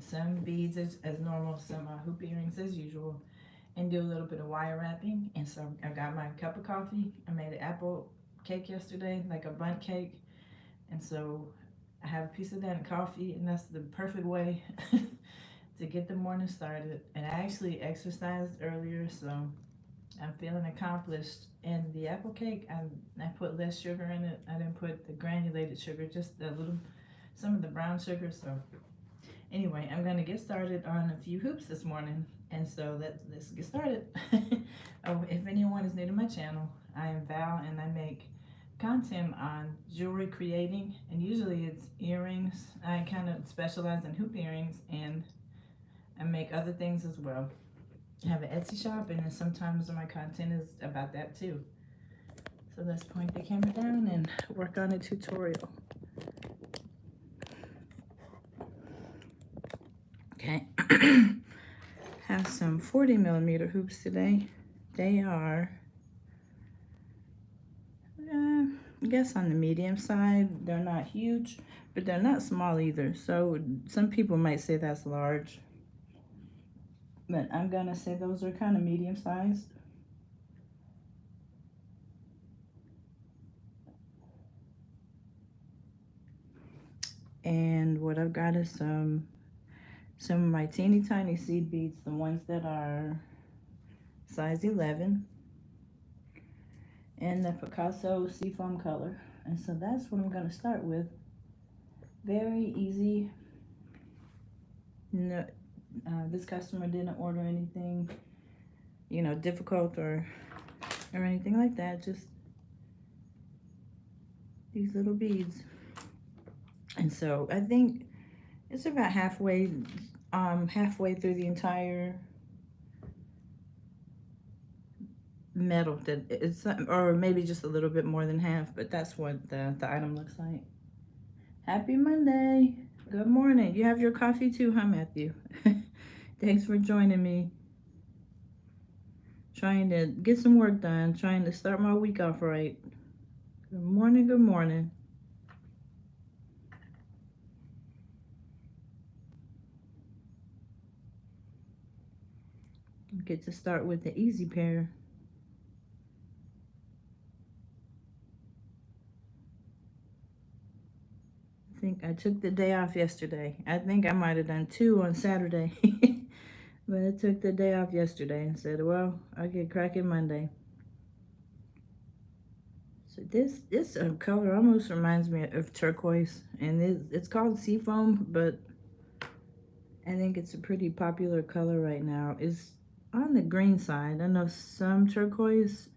some beads as normal, some hoop earrings as usual, and do a little bit of wire wrapping. And so I got my cup of coffee. I made an apple cake yesterday, like a bundt cake. And so I have a piece of that and coffee, and that's the perfect way to get the morning started. And I actually exercised earlier, so I'm feeling accomplished. And the apple cake, I put less sugar in it. I didn't put the granulated sugar, just a little, some of the brown sugar. So anyway, I'm gonna get started on a few hoops this morning. And so let's get started. Oh, if anyone is new to my channel, I am Val, and I make content on jewelry creating, and usually it's earrings. I kind of specialize in hoop earrings, and I make other things as well. I have an Etsy shop, and then sometimes my content is about that too. So let's point the camera down and work on a tutorial. Okay. Have some 40mm hoops today. They are, I guess, on the medium side. They're not huge, but they're not small either. So some people might say that's large, but I'm gonna say those are kind of medium sized. And what I've got is some of my teeny tiny seed beads, the ones that are size 11, and the Picasso seafoam color. And so that's what I'm gonna start with. Very easy. No, this customer didn't order anything, you know, difficult or anything like that. Just these little beads. And so I think it's about halfway through the entire metal that it's, or maybe just a little bit more than half, but that's what the item looks like. Happy Monday. Good morning. You have your coffee too, huh, Matthew? Thanks for joining me. Trying to get some work done, trying to start my week off right. Good morning, good morning. Get to start with the easy pair. I think I took the day off yesterday. I think I might have done 2 on Saturday. But I took the day off yesterday and said, well, I'll get cracking Monday. So this color almost reminds me of turquoise, and it's called seafoam, but I think it's a pretty popular color right now. It's on the green side. I know some turquoise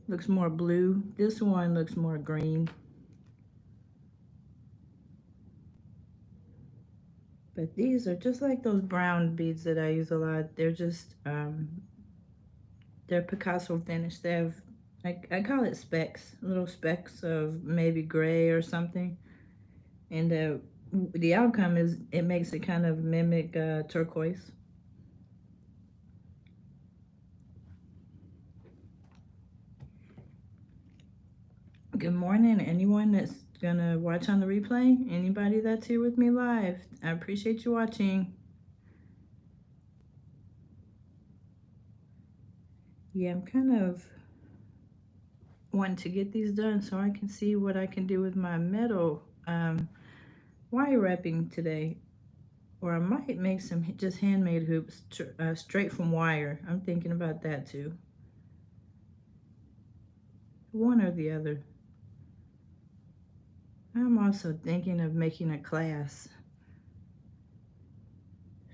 looks more blue. This one looks more green. But these are just like those brown beads that I use a lot. They're just, they're Picasso finish. They have, I call it specks, little specks of maybe gray or something. And the outcome is it makes it kind of mimic turquoise. Good morning, anyone that's gonna watch on the replay. Anybody that's here with me live, I appreciate you watching. Yeah, I'm kind of wanting to get these done so I can see what I can do with my metal wire wrapping today. Or I might make some just handmade hoops straight from wire. I'm thinking about that too. One or the other. I'm also thinking of making a class.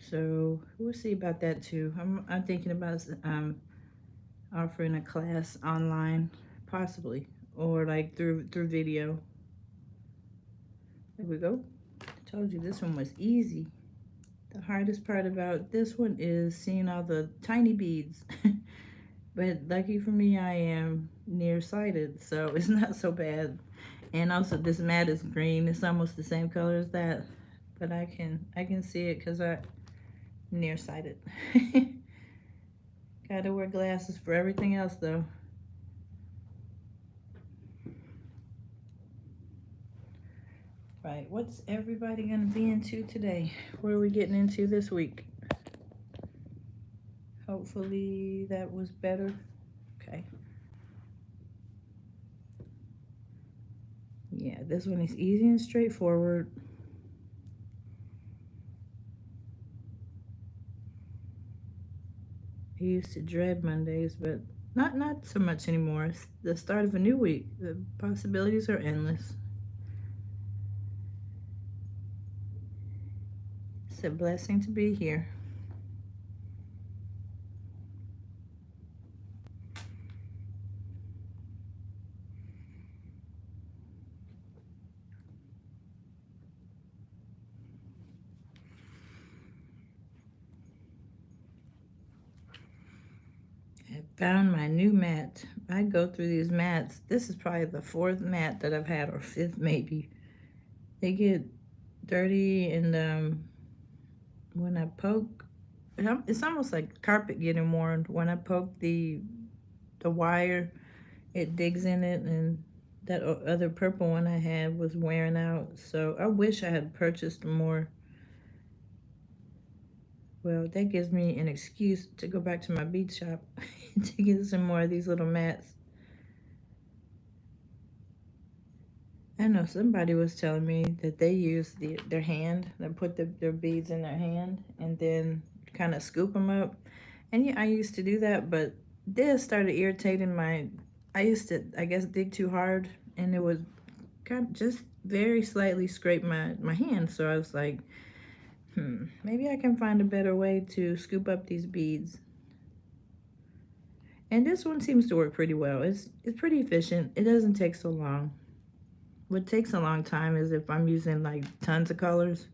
So we'll see about that too. I'm thinking about offering a class online, possibly, or like through video. There we go. I told you this one was easy. The hardest part about this one is seeing all the tiny beads. But lucky for me, I am nearsighted, so it's not so bad. And also this mat is green. It's almost the same color as that, but I can see it because I'm nearsighted. Gotta wear glasses for everything else though. right, what's everybody gonna be into today? What are we getting into this week? Hopefully that was better. Okay. Yeah, this one is easy and straightforward. I used to dread Mondays, but not so much anymore. It's the start of a new week. The possibilities are endless. It's a blessing to be here. I found my new mat. I go through these mats. This is probably the fourth mat that I've had, or fifth maybe. They get dirty, and when I poke, it's almost like carpet getting worn. When I poke the wire, it digs in it, and that other purple one I had was wearing out. So I wish I had purchased more. Well, that gives me an excuse to go back to my bead shop to get some more of these little mats. I know somebody was telling me that they use their hand, they put their beads in their hand and then kind of scoop them up. And yeah, I used to do that, but this started irritating I used to, I guess, dig too hard, and it would kind of just very slightly scrape my hand. So I was like, maybe I can find a better way to scoop up these beads. And this one seems to work pretty well. It's pretty efficient. It doesn't take so long. What takes a long time is if I'm using like tons of colors,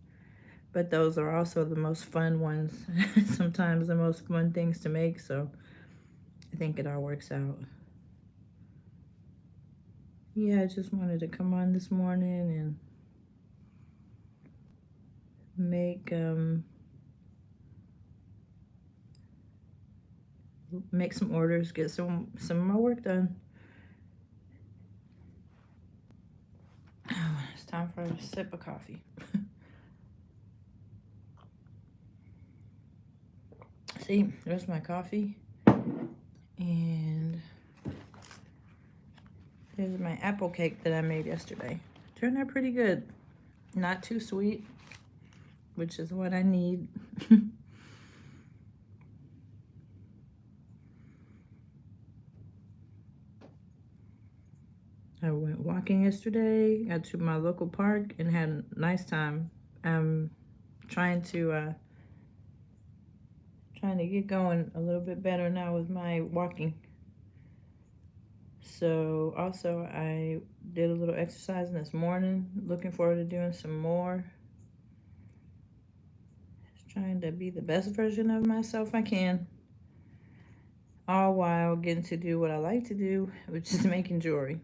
but those are also the most fun ones. Sometimes the most fun things to make, so I think it all works out. Yeah, I just wanted to come on this morning and make some orders, get some of my work done. It's time for a sip of coffee. See, there's my coffee. And there's my apple cake that I made yesterday. Turned out pretty good. Not too sweet, which is what I need. I went walking yesterday, got to my local park, and had a nice time. I'm trying to get going a little bit better now with my walking. So also I did a little exercising this morning. Looking forward to doing some more. Just trying to be the best version of myself I can, all while getting to do what I like to do, which is making jewelry.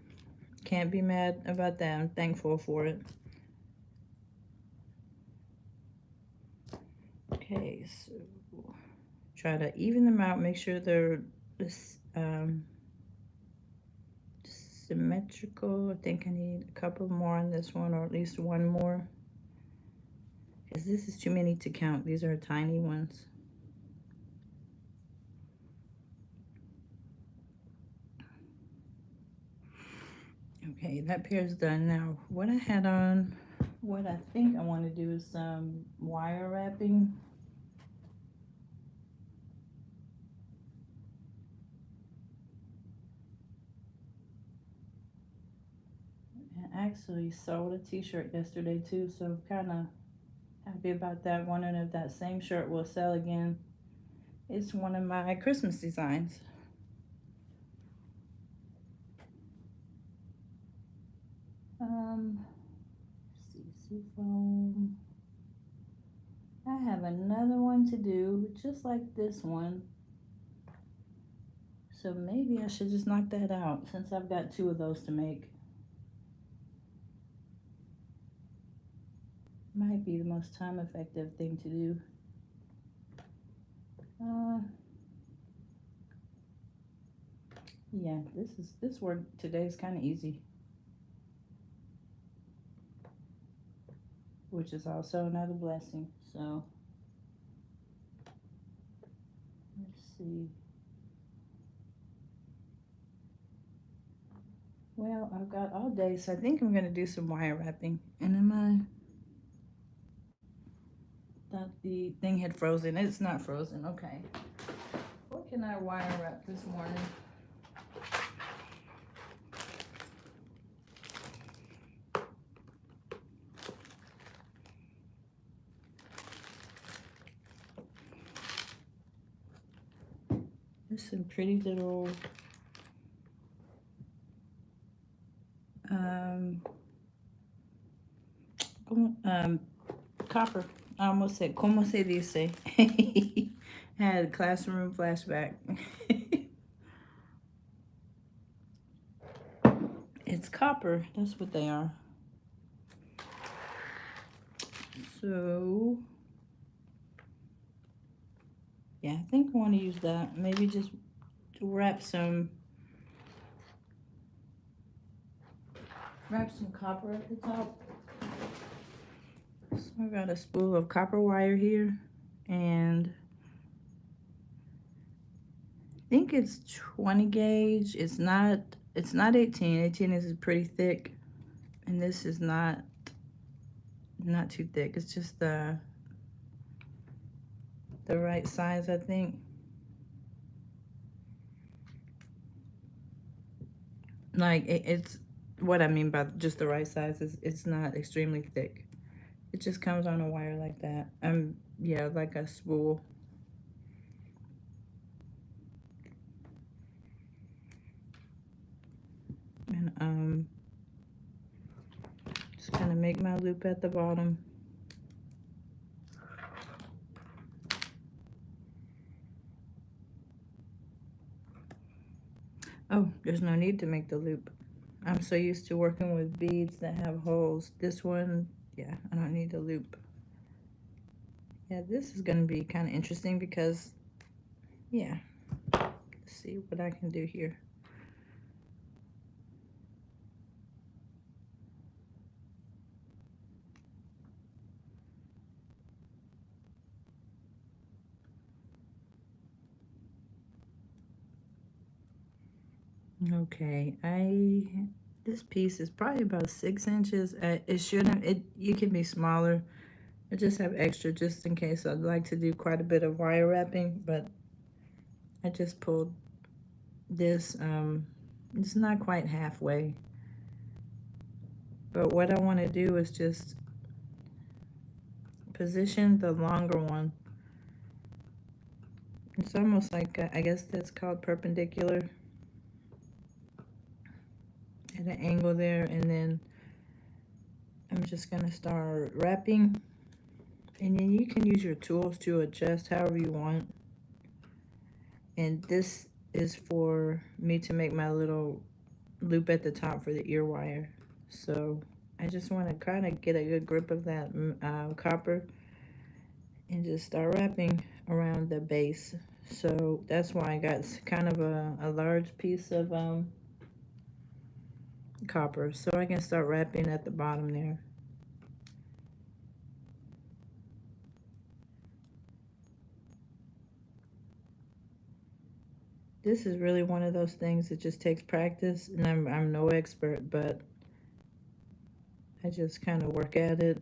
Can't be mad about that. I'm thankful for it. Okay, so try to even them out, make sure they're symmetrical. I think I need a couple more on this one, or at least one more, because this is too many to count. These are tiny ones. Okay, that pair's done. Now, what I had on, what I think I want to do is some wire wrapping. I actually sold a t-shirt yesterday too, so kind of happy about that. Wondering if that same shirt will sell again. It's one of my Christmas designs. Seafoam. I have another one to do, just like this one. So maybe I should just knock that out since I've got two of those to make. Might be the most time effective thing to do. Yeah, this work today is kind of easy. which is also another blessing. So let's see. Well, I've got all day, so I think I'm gonna do some wire wrapping. And then thought the thing had frozen. It's not frozen. Okay. What can I wire wrap this morning? There's some pretty little copper. I almost said, como se dice? Had a classroom flashback. It's copper. That's what they are. So, yeah, I think I want to use that. Maybe just to wrap some copper at the top. So I got a spool of copper wire here, and I think it's 20 gauge. It's not 18. 18 is pretty thick, and this is not too thick. It's just the right size, I think. Like it's what I mean by just the right size is it's not extremely thick. It just comes on a wire like that. Yeah, like a spool. And just kind of make my loop at the bottom. Oh, there's no need to make the loop. I'm so used to working with beads that have holes. This one, yeah, I don't need the loop. Yeah, this is going to be kind of interesting because, yeah, let's see what I can do here. Okay, this piece is probably about 6 inches. It shouldn't, you can be smaller. I just have extra just in case. I'd like to do quite a bit of wire wrapping, but I just pulled this. It's not quite halfway. But what I want to do is just position the longer one. It's almost like, I guess that's called perpendicular. At an angle there, and then I'm just going to start wrapping. And then you can use your tools to adjust however you want. And this is for me to make my little loop at the top for the ear wire. So I just want to kind of get a good grip of that copper and just start wrapping around the base. So that's why I got kind of a large piece of copper, so I can start wrapping at the bottom there. This is really one of those things that just takes practice, and I'm no expert, but I just kind of work at it.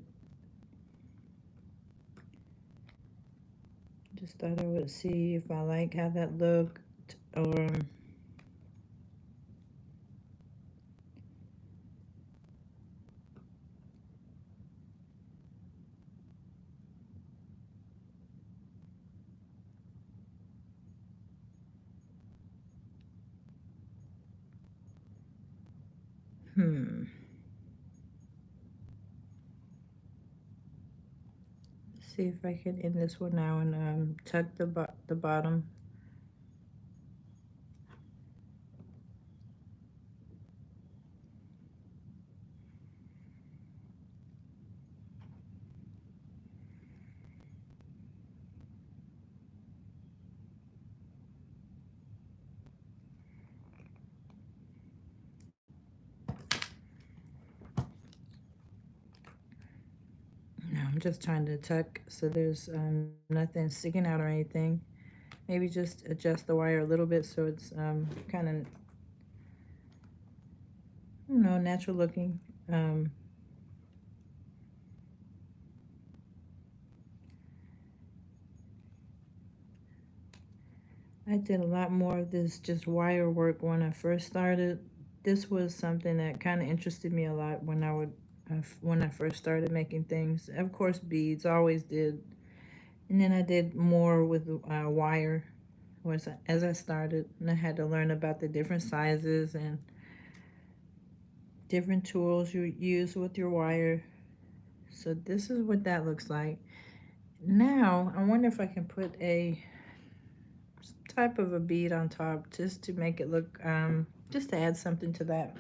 Just thought I would see if I like how that looked, or see if I can end this one now and tuck the bottom. just trying to tuck so there's nothing sticking out or anything. Maybe just adjust the wire a little bit so it's kind of, you know, natural looking. I did a lot more of this just wire work when I first started. This was something that kind of interested me a lot when I first started making things. Of course, beads always did, and then I did more with wire as I started, and I had to learn about the different sizes and different tools you use with your wire. So this is what that looks like. Now I wonder if I can put a type of a bead on top just to make it look, just to add something to that.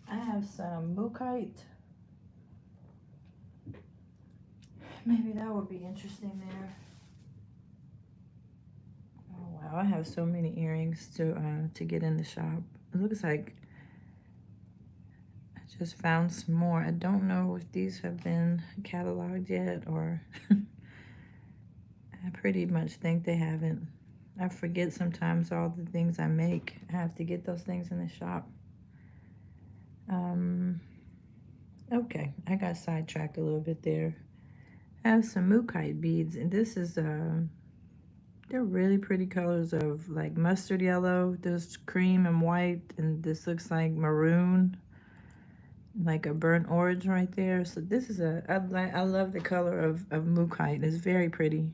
I have some mookiate. Maybe that would be interesting there. Oh wow, I have so many earrings to get in the shop. It looks like I just found some more. I don't know if these have been cataloged yet, or I pretty much think they haven't. I forget sometimes all the things I make. I have to get those things in the shop. Okay, I got sidetracked a little bit there. I have some mookiate beads, and this is they're really pretty colors of like mustard yellow. There's cream and white, and this looks like maroon, like a burnt orange right there. So this is I love the color of mookiate. It's very pretty.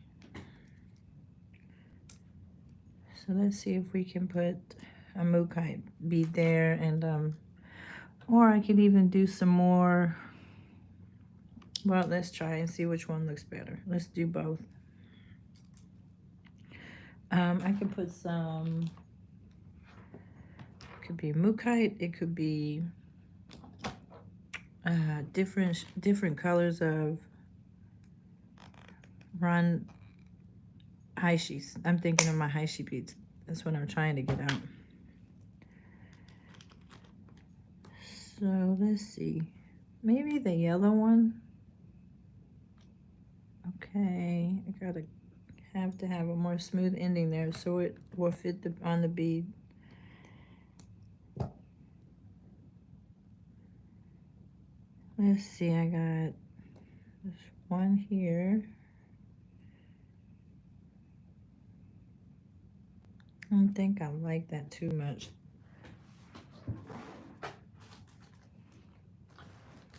So let's see if we can put a mookiate bead there, and or I could even do some more. Well, let's try and see which one looks better. Let's do both. I could put some, could be mookiate, it could be different colors of Haishis. I'm thinking of my Haishi beads. That's what I'm trying to get out. So let's see. Maybe the yellow one. Okay, I have to have a more smooth ending there so it will fit on the bead. Let's see, I got this one here. I don't think I like that too much.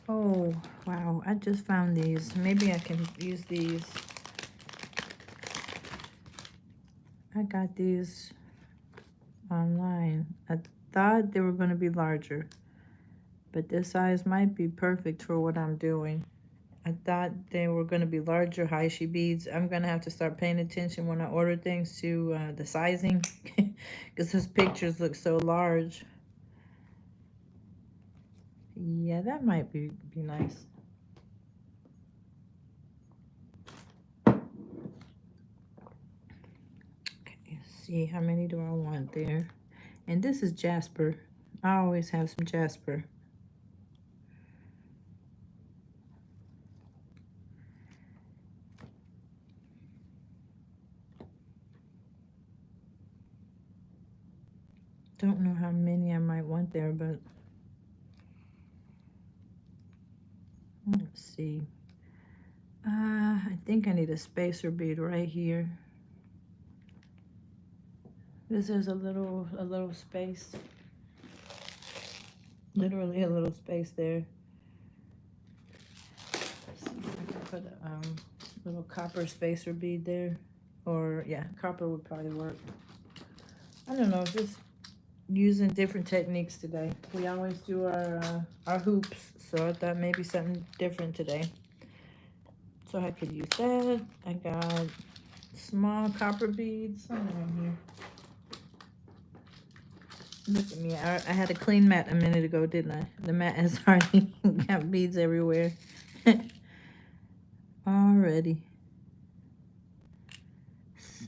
Oh, wow, I just found these. Maybe I can use these. I got these online. I thought they were going to be larger, but this size might be perfect for what I'm doing. I thought they were going to be larger Haishi beads. I'm going to have to start paying attention when I order things to the sizing, because those pictures look so large. Yeah, that might be nice. Okay, see, how many do I want there? And this is jasper. I always have some jasper. Don't know how many I might want there, but let's see. I think I need a spacer bead right here. This is a little space. Literally a little space there. Let's see if I can put a little copper spacer bead there. Or yeah, copper would probably work. I don't know, just using different techniques today. We always do our hoops, so I thought maybe something different today. So I could use that. I got small copper beads somewhere in here. Look at me. I had a clean mat a minute ago, didn't I? The mat has already got beads everywhere. Already.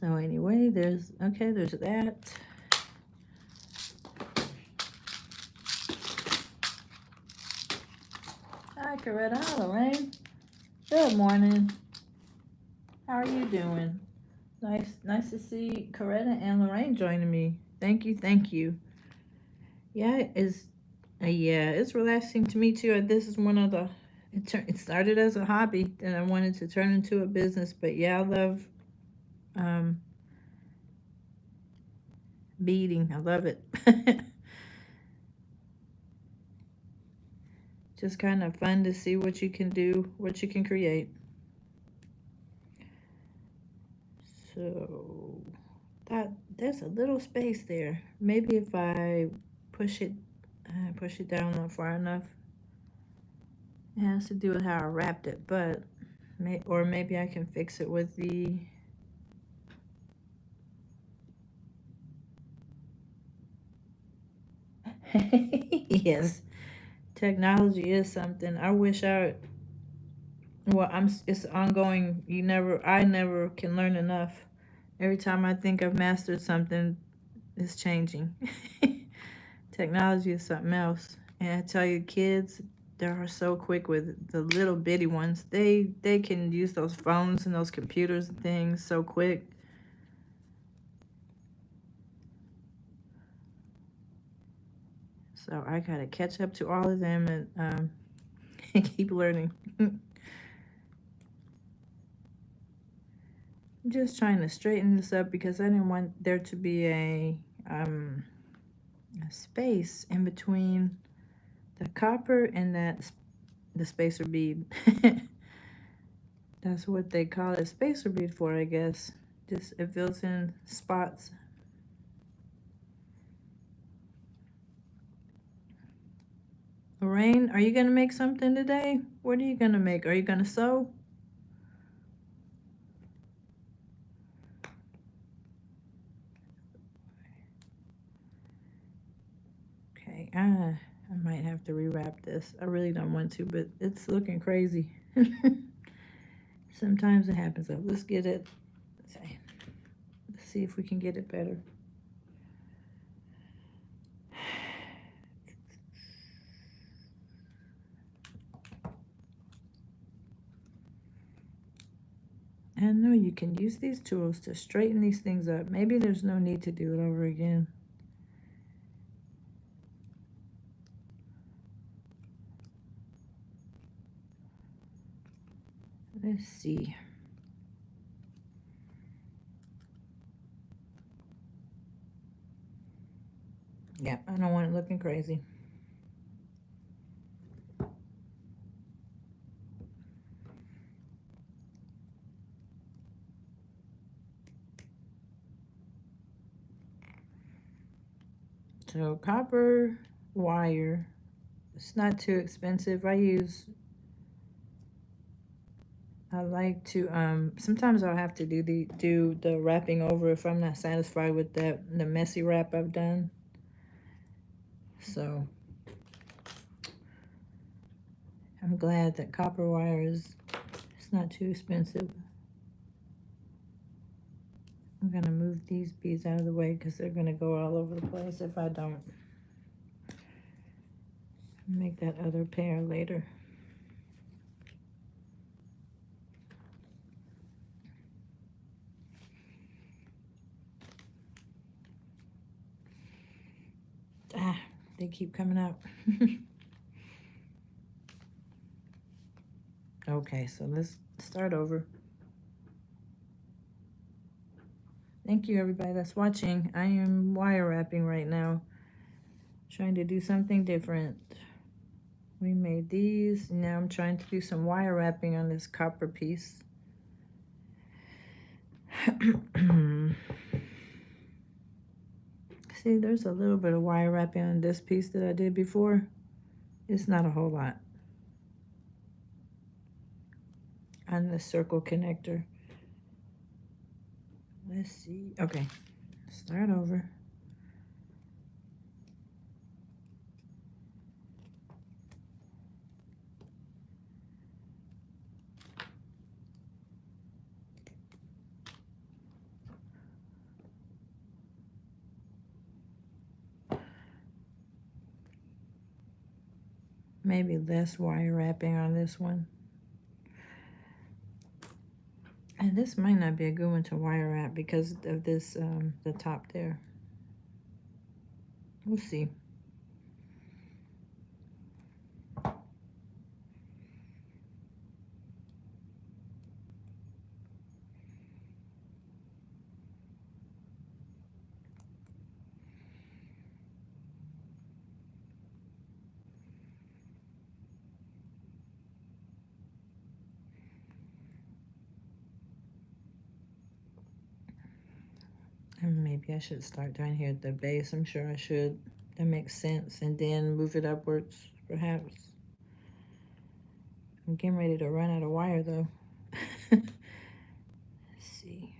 So anyway, there's that. Hi, Coretta. Hello, Rain. Good morning. How are you doing? Nice to see Coretta and Lorraine joining me. Thank you, thank you. Yeah, it's relaxing to me too. This is one of the. It started as a hobby, then I wanted to turn into a business. But yeah, I love um, beading. I love it. Just kind of fun to see what you can do, what you can create. So that there's a little space there. Maybe if I push it, push it down not far enough. It has to do with how I wrapped it, but or maybe I can fix it with the. Yes, technology is something. I wish I. Well, It's ongoing. I never can learn enough. Every time I think I've mastered something, it's changing. Technology is something else. And I tell you, kids, they are so quick with the little bitty ones. They can use those phones and those computers and things so quick. So I gotta catch up to all of them and keep learning. I'm just trying to straighten this up because I didn't want there to be a space in between the copper and the spacer bead. That's what they call it, spacer bead for, I guess. Just it fills in spots. Lorraine, are you gonna make something today? What are you gonna make? Are you gonna sew? Okay, I might have to rewrap this. I really don't want to, but it's looking crazy. Sometimes it happens. So let's get it. Let's see if we can get it better. I know you can use these tools to straighten these things up. Maybe there's no need to do it over again. Let's see. Yeah, I don't want it looking crazy. So copper wire. It's not too expensive. I like to sometimes I'll have to do the wrapping over if I'm not satisfied with the messy wrap I've done. So I'm glad that copper wire it's not too expensive. I'm gonna move these beads out of the way because they're gonna go all over the place if I don't. Make that other pair later. They keep coming out. Okay, so let's start over. Thank you, everybody that's watching. I am wire wrapping right now, trying to do something different. We made these, and now I'm trying to do some wire wrapping on this copper piece. See, there's a little bit of wire wrapping on this piece that I did before. It's not a whole lot. On the circle connector. Let's see. Okay, start over. Maybe less wire wrapping on this one. And this might not be a good one to wire wrap because of this, the top there. We'll see. And maybe I should start down here at the base. I'm sure I should. That makes sense. And then move it upwards, perhaps. I'm getting ready to run out of wire, though. Let's see.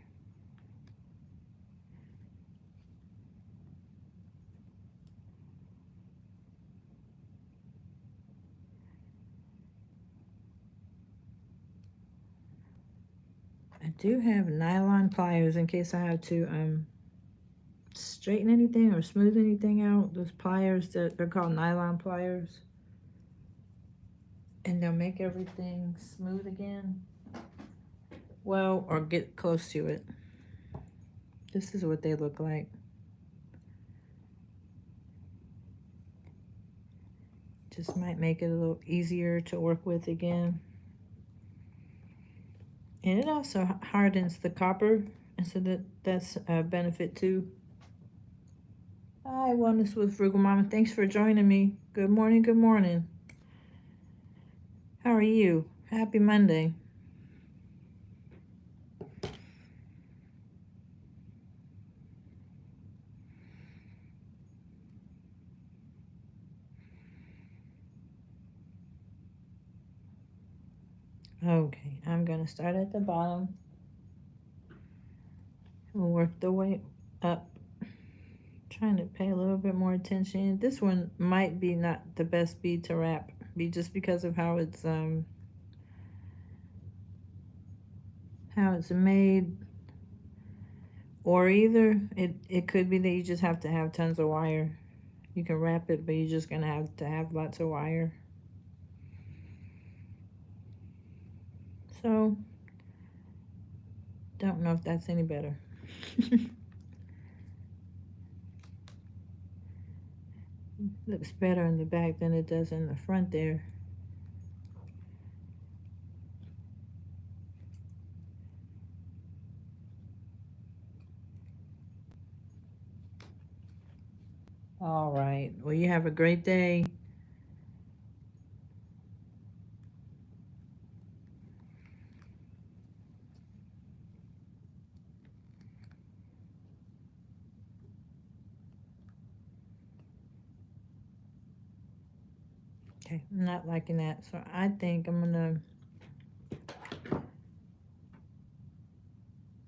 I do have nylon pliers in case I have to straighten anything or smooth anything out. Those pliers, that they're called nylon pliers. And they'll make everything smooth again. Well, or get close to it. This is what they look like. Just might make it a little easier to work with again. And it also hardens the copper, and so that's a benefit too. Hi, Wellness with Frugal Mama. Thanks for joining me. Good morning, good morning. How are you? Happy Monday. Okay, I'm gonna start at the bottom. We'll work the way up. Trying to pay a little bit more attention. This one might be not the best bead to wrap, just because of how it's made. Or either it could be that you just have to have tons of wire. You can wrap it, but you're just gonna have to have lots of wire. So, don't know if that's any better. Looks better in the back than it does in the front there. All right. Well, you have a great day. Okay, I'm not liking that, so I think I'm gonna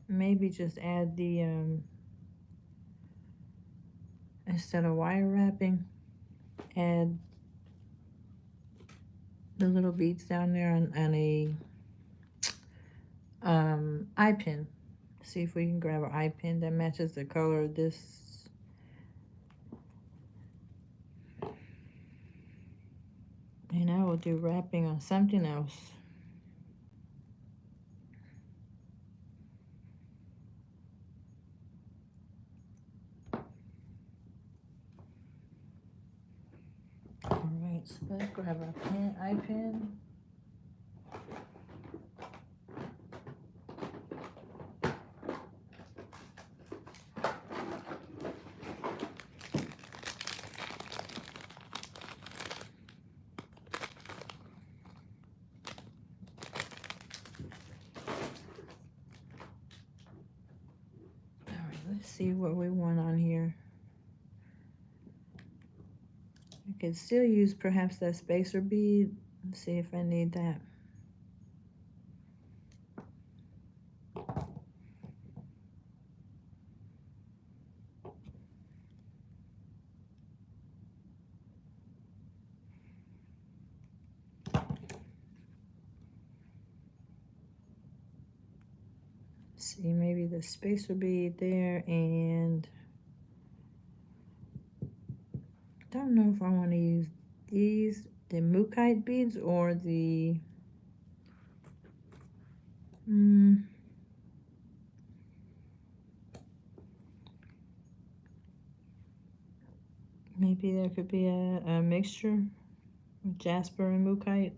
maybe just add the instead of wire wrapping, add the little beads down there on a eye pin. See if we can grab an eye pin that matches the color of this. And I will do wrapping on something else. All right, so let's grab our pen, eye pin. Let's see what we want on here. I could still use perhaps that spacer bead. Let's see if I need that. See, maybe the spacer bead there, and I don't know if I want to use these, the mookiate beads, or the Maybe there could be a mixture of jasper and mookiate.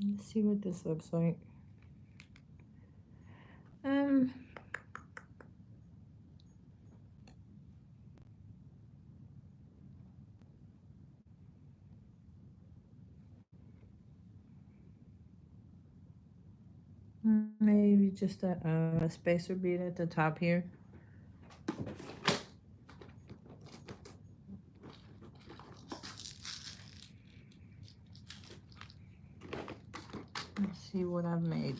Let's see what this looks like. Maybe just a spacer bead at the top here. Let's see what I've made.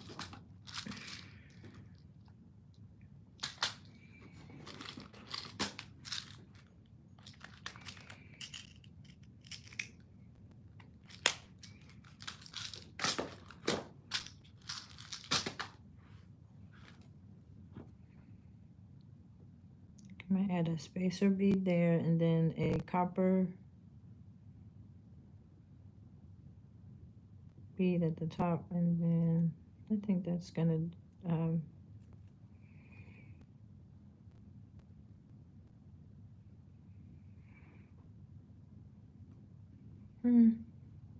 I'm gonna add a spacer bead there and then a copper bead at the top, and then I think that's gonna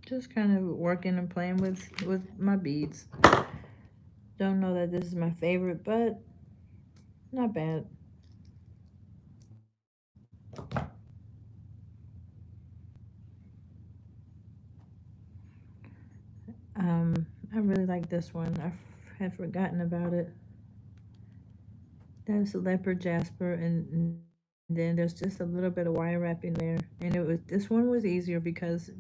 just kind of working and playing with my beads. Don't know that this is my favorite, but not bad. I really like this one. I had forgotten about it. That's leopard jasper, and then there's just a little bit of wire wrapping there. And this one was easier because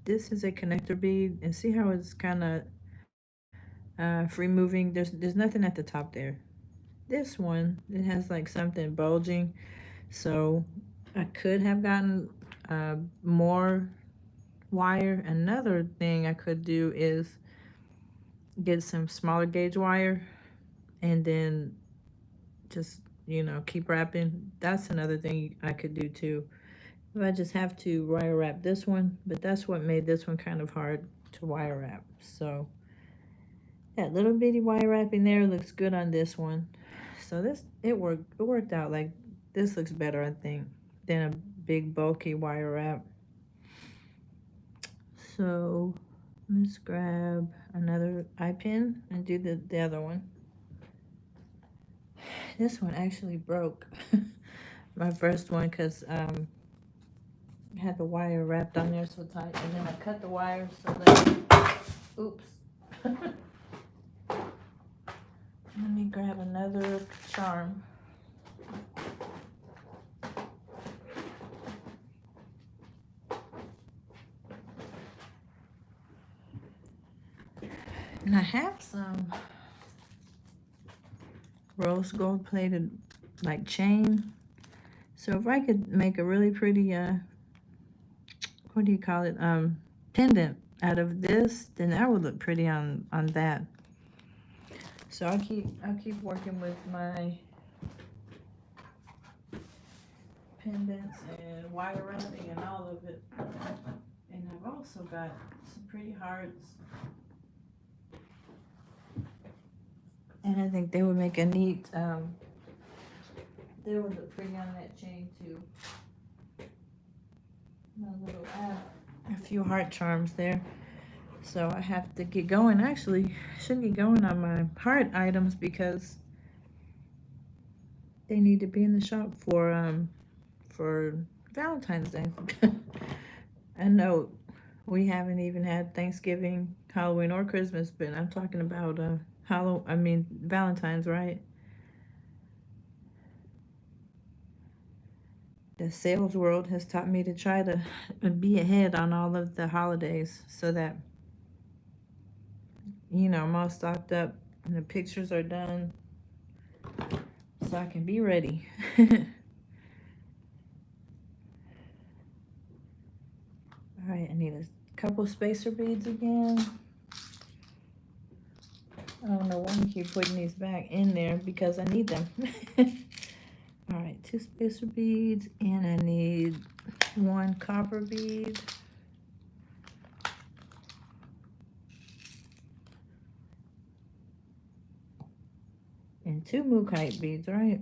this is a connector bead, and see how it's kind of free moving. There's nothing at the top there. This one, it has like something bulging, so I could have gotten more wire. Another thing I could do is get some smaller gauge wire and then just, you know, keep wrapping. That's another thing I could do too. If I just have to wire wrap this one, but that's what made this one kind of hard to wire wrap. So that little bitty wire wrapping there looks good on this one. So it worked out. Like, this looks better, I think, than a big bulky wire wrap. So let's grab another eye pin and do the other one. This one actually broke. My first one, because I had the wire wrapped on there so tight, and then I cut the wire so that, oops. Let me grab another charm. And I have some rose gold plated like chain. So if I could make a really pretty what do you call it, pendant out of this, then that would look pretty on that. So I'll keep working with my pendants and wire wrapping and all of it. And I've also got some pretty hearts, and I think they would make a neat they would look pretty on that chain too. A few heart charms there. So I have to get going. Actually, I should get going on my heart items because they need to be in the shop for Valentine's Day. I know we haven't even had Thanksgiving, Halloween, or Christmas, but I'm talking about Valentine's, right? The sales world has taught me to try to be ahead on all of the holidays so that, you know, I'm all stocked up and the pictures are done so I can be ready. All right, I need a couple spacer beads again. don't know why I keep putting these back in there because I need them. All right, 2 spacer beads, and I need 1 copper bead. And 2 mookiate beads, right?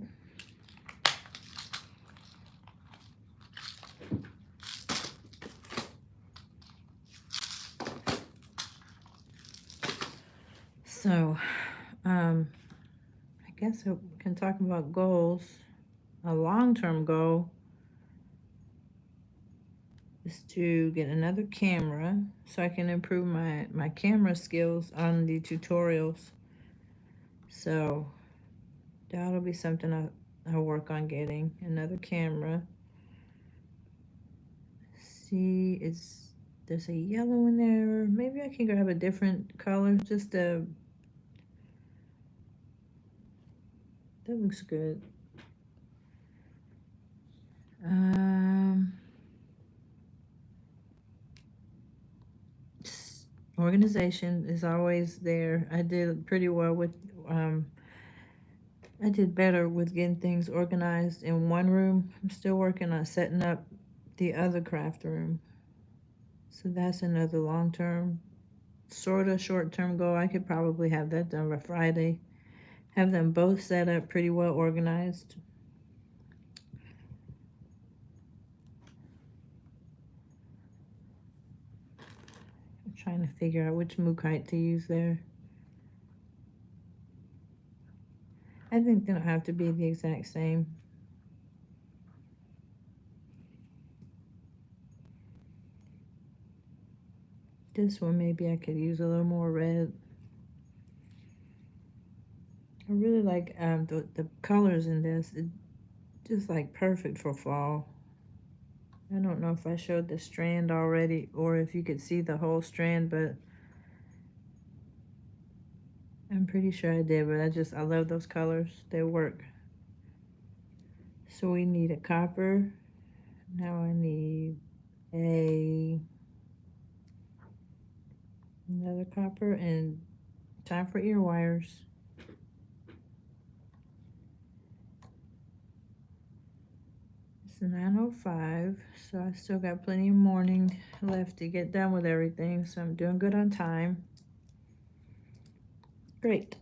So, I guess I can talk about goals. A long-term goal is to get another camera so I can improve my camera skills on the tutorials. So that'll be something I'll work on getting, another camera. See, there's a yellow in there. Maybe I can grab a different color, just that looks good. Organization is always there. I did pretty well with, I did better with getting things organized in one room. I'm still working on setting up the other craft room. So that's another long-term, sort of short-term goal. I could probably have that done by Friday. Have them both set up pretty well organized. I'm trying to figure out which mookiate to use there. I think they don't have to be the exact same. This one, maybe I could use a little more red. I really like the colors in this. It's just like perfect for fall. I don't know if I showed the strand already or if you could see the whole strand, but I'm pretty sure I did, but I love those colors. They work. So we need a copper. Now I need another copper, and time for ear wires. It's 9:05, so I still got plenty of morning left to get done with everything, so I'm doing good on time. Great.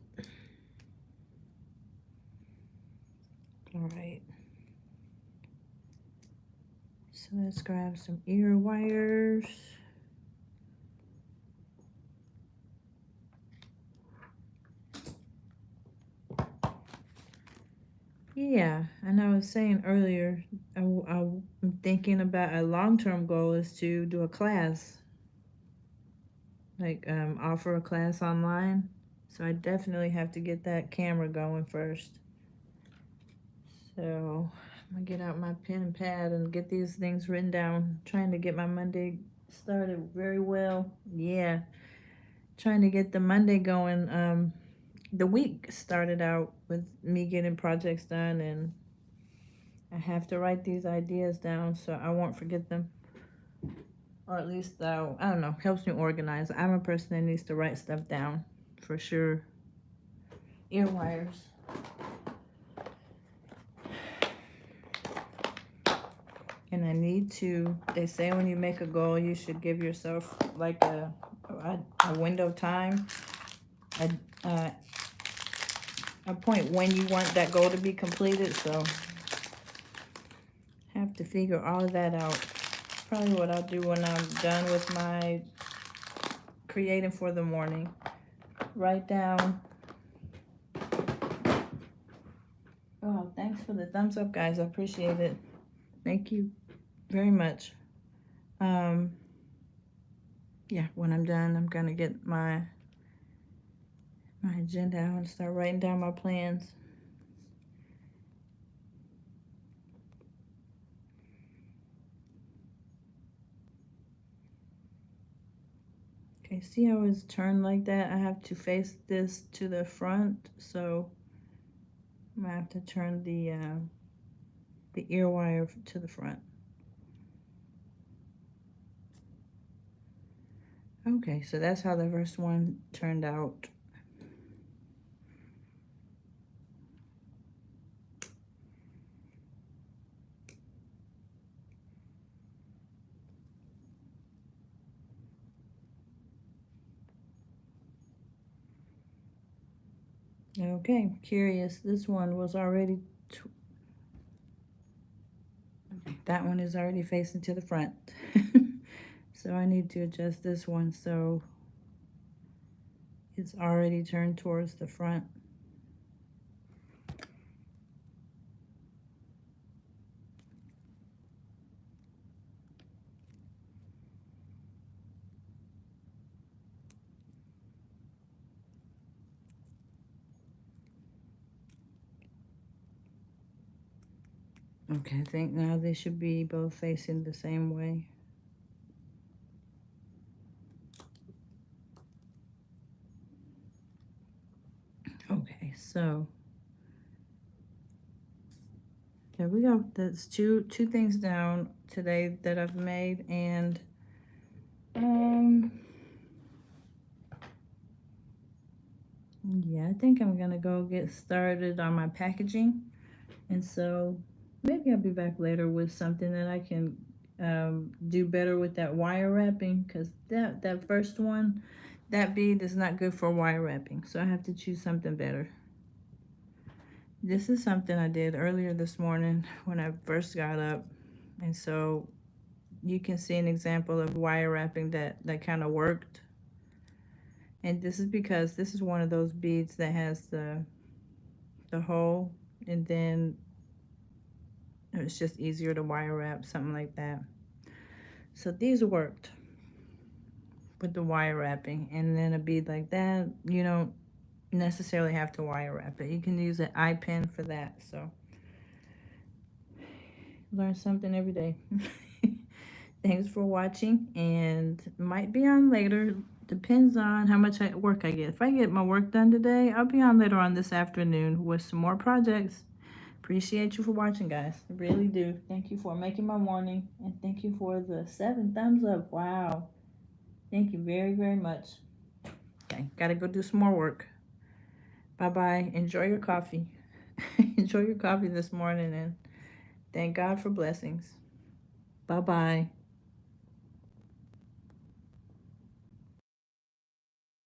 All right. So let's grab some ear wires. Yeah, and I was saying earlier, I'm thinking about a long-term goal is to do a class, like offer a class online. So I definitely have to get that camera going first. So I'm gonna get out my pen and pad and get these things written down. Trying to get my Monday started very well. Yeah, trying to get the Monday going. The week started out with me getting projects done, and I have to write these ideas down so I won't forget them. Or at least, I don't know, helps me organize. I'm a person that needs to write stuff down, for sure. Ear wires. And I need to, they say when you make a goal, you should give yourself like a window of time, a point when you want that goal to be completed. So have to figure all of that out. Probably what I'll do when I'm done with my creating for the morning. Write down. Oh, thanks for the thumbs up, guys. I appreciate it. Thank you very much. Yeah, when I'm done, I'm gonna get my agenda out and start writing down my plans. Okay, see how it's turned like that? I have to face this to the front, so I'm gonna have to turn the ear wire to the front. Okay, so that's how the first one turned out. Okay, curious. This one was already, that one is already facing to the front. So I need to adjust this one so it's already turned towards the front. Okay, I think now they should be both facing the same way. Okay, so there we go. That's two things down today that I've made, and yeah, I think I'm gonna go get started on my packaging, and so maybe I'll be back later with something that I can do better with that wire wrapping, because that first one, that bead is not good for wire wrapping, so I have to choose something better. This is something I did earlier this morning when I first got up, and so you can see an example of wire wrapping that kind of worked. And this is because this is one of those beads that has the hole, and then it's just easier to wire wrap, something like that. So these worked with the wire wrapping, and then a bead like that, you don't necessarily have to wire wrap it. You can use an eye pin for that. So learn something every day. Thanks for watching, and might be on later. Depends on how much work I get. If I get my work done today, I'll be on later on this afternoon with some more projects. Appreciate you for watching, guys. I really do. Thank you for making my morning, and thank you for the 7 thumbs up. Wow. Thank you very, very much. Okay, gotta go do some more work. Bye-bye. Enjoy your coffee. Enjoy your coffee this morning, and thank God for blessings. Bye-bye.